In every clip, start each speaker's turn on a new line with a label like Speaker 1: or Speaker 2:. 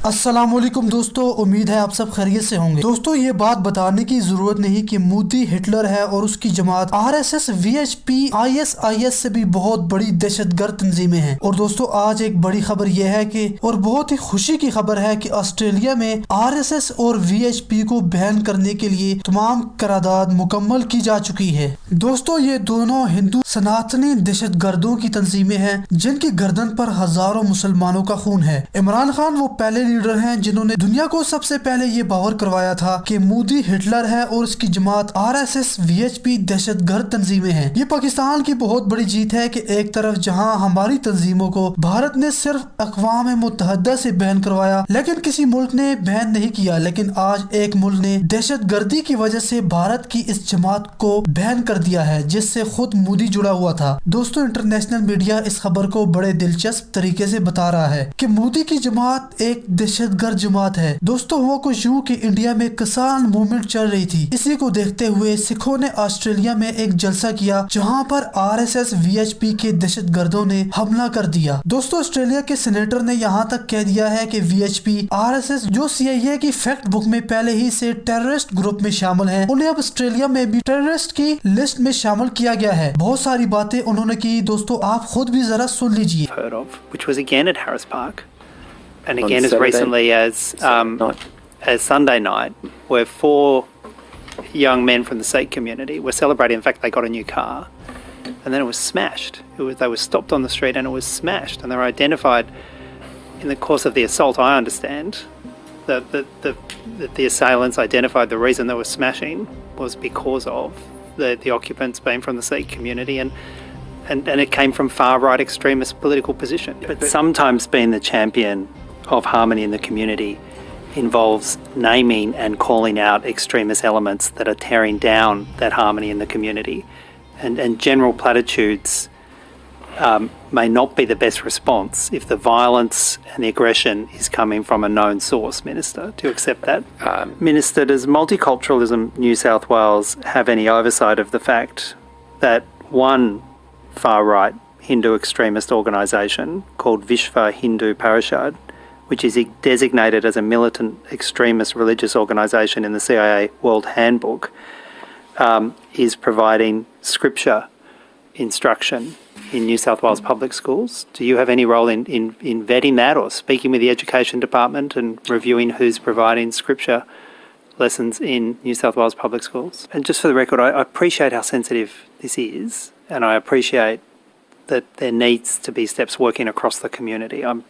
Speaker 1: अस्सलाम वालेकुम दोस्तों, उम्मीद है आप सब खैरियत से होंगे। दोस्तों, ये बात बताने की जरूरत नहीं कि मोदी हिटलर है और उसकी जमात आरएसएस, वीएचपी, आईएसआईएस से भी बहुत बड़ी दहशतगर्द तंजीमें हैं। और दोस्तों, आज एक बड़ी खबर यह है कि और बहुत ही खुशी की खबर है कि ऑस्ट्रेलिया में आरएसएस और वीएचपी को बैन करने के लिए तमाम करारदाद मुकम्मल की जा चुकी है। दोस्तों, ये दोनों हिंदू सनातनी दहशतगर्दों की तंजीमें हैं जिनकी गर्दन पर हजारों मुसलमानों का खून है। इमरान खान वो पहले लीडर हैं जिन्होंने दुनिया को सबसे पहले ये बावर करवाया था कि मोदी हिटलर है और उसकी जमात आरएसएस, वीएचपी दहशतगर्द तंजीमें हैं। ये पाकिस्तान की बहुत बड़ी जीत है कि एक तरफ जहां हमारी तंजीमों को भारत ने सिर्फ अक़वाम मुत्तहिदा से बैन करवाया, लेकिन किसी मुल्क ने बैन नहीं किया, लेकिन आज एक मुल्क ने दहशतगर्दी की वजह से भारत की इस जमात को बैन कर दिया है, जिससे खुद मोदी जुड़ा हुआ था। दोस्तों, इंटरनेशनल मीडिया इस खबर को बड़े दिलचस्प तरीके से बता रहा है कि मोदी की जमात एक दहशतगर्द जमात है। दोस्तों, वो कुछ यूं कि इंडिया में किसान मूवमेंट चल रही थी। इसी को देखते हुए सिखों ने ऑस्ट्रेलिया में एक जलसा किया जहां पर आरएसएस, वीएचपी के दहशतगर्दों ने हमला कर दिया। दोस्तों, ऑस्ट्रेलिया के सेनेटर ने यहां तक कह दिया है कि वीएचपी, आरएसएस जो सीआईए की फैक्ट बुक में पहले ही से टेररिस्ट ग्रुप में शामिल हैं, उन्हें अब ऑस्ट्रेलिया में भी टेररिस्ट की लिस्ट में शामिल किया गया है। बहुत सारी बातें उन्होंने की। दोस्तों, आप खुद भी जरा सुन लीजिए।
Speaker 2: And again, as recently as Sunday night, where 4 young men from the Sikh community were celebrating. In fact, they got a new car, and then it was smashed. They were stopped on the street, and it was smashed. And they were identified in the course of the assault. I understand that the assailants identified the reason they were smashing was because of the occupants being from the Sikh community, and it came from far right extremist political position. But sometimes being the champion of harmony in the community involves naming and calling out extremist elements that are tearing down that harmony in the community. And general platitudes may not be the best response if the violence and the aggression is coming from a known source. Minister, do you accept that? Minister, does Multiculturalism New South Wales have any oversight of the fact that one far-right Hindu extremist organisation called Vishva Hindu Parishad, which is designated as a militant extremist religious organisation in the CIA World Handbook, is providing scripture instruction in New South Wales public schools? Do you have any role in vetting that or speaking with the Education Department and reviewing who's providing scripture lessons in New South Wales public schools? And just for the record, I appreciate how sensitive this is, and I appreciate that there needs to be steps working across the community. I'm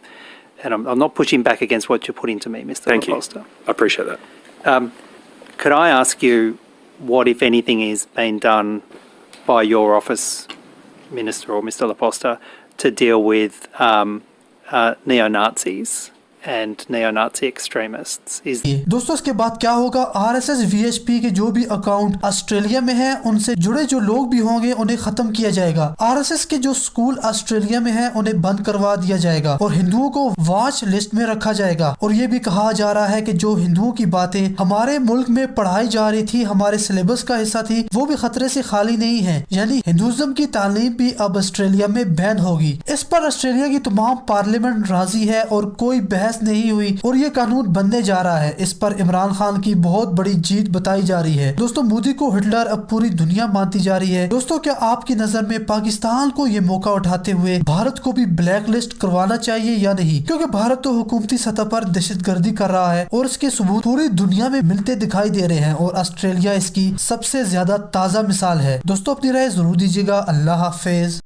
Speaker 2: not pushing back against what you're putting to me, Mr.
Speaker 3: Thank
Speaker 2: LaPosta.
Speaker 3: you. I appreciate that.
Speaker 2: Could I ask you what, if anything, is being done by your office, Minister or Mr. LaPosta, to deal with neo-Nazis and neo-Nazi extremists?
Speaker 1: दोस्तों, इसके बाद क्या होगा? RSS, VHP के जो भी account Australia में हैं, उनसे जुड़े जो लोग भी होंगे उन्हें खत्म किया जाएगा। आरएसएस के जो स्कूल ऑस्ट्रेलिया में हैं उन्हें बंद करवा दिया जाएगा और हिंदुओं को वॉच लिस्ट में रखा जाएगा। और ये भी कहा जा रहा है कि जो हिंदुओं की बातें हमारे मुल्क में पढ़ाई जा रही थी, हमारे सिलेबस का हिस्सा थी, वो भी खतरे से खाली नहीं है। यानी हिंदुइज्म की तालीम भी अब ऑस्ट्रेलिया में बैन होगी। इस पर ऑस्ट्रेलिया की तमाम पार्लियामेंट राजी है और कोई बहस नहीं हुई और ये कानून बनने जा रहा है। इस पर इमरान खान की बहुत बड़ी जीत बताई जा रही है। दोस्तों, मोदी को हिटलर अब पूरी दुनिया मानती जा रही है। दोस्तों, क्या आपकी नजर में पाकिस्तान को ये मौका उठाते हुए भारत को भी ब्लैक लिस्ट करवाना चाहिए या नहीं? क्योंकि भारत तो हुकूमती सतह पर दहशतगर्दी कर रहा है और इसके सबूत पूरी दुनिया में मिलते दिखाई दे रहे हैं और ऑस्ट्रेलिया इसकी सबसे ज्यादा ताजा मिसाल है। दोस्तों, अपनी राय जरूर दीजिएगा। अल्लाह हाफिज।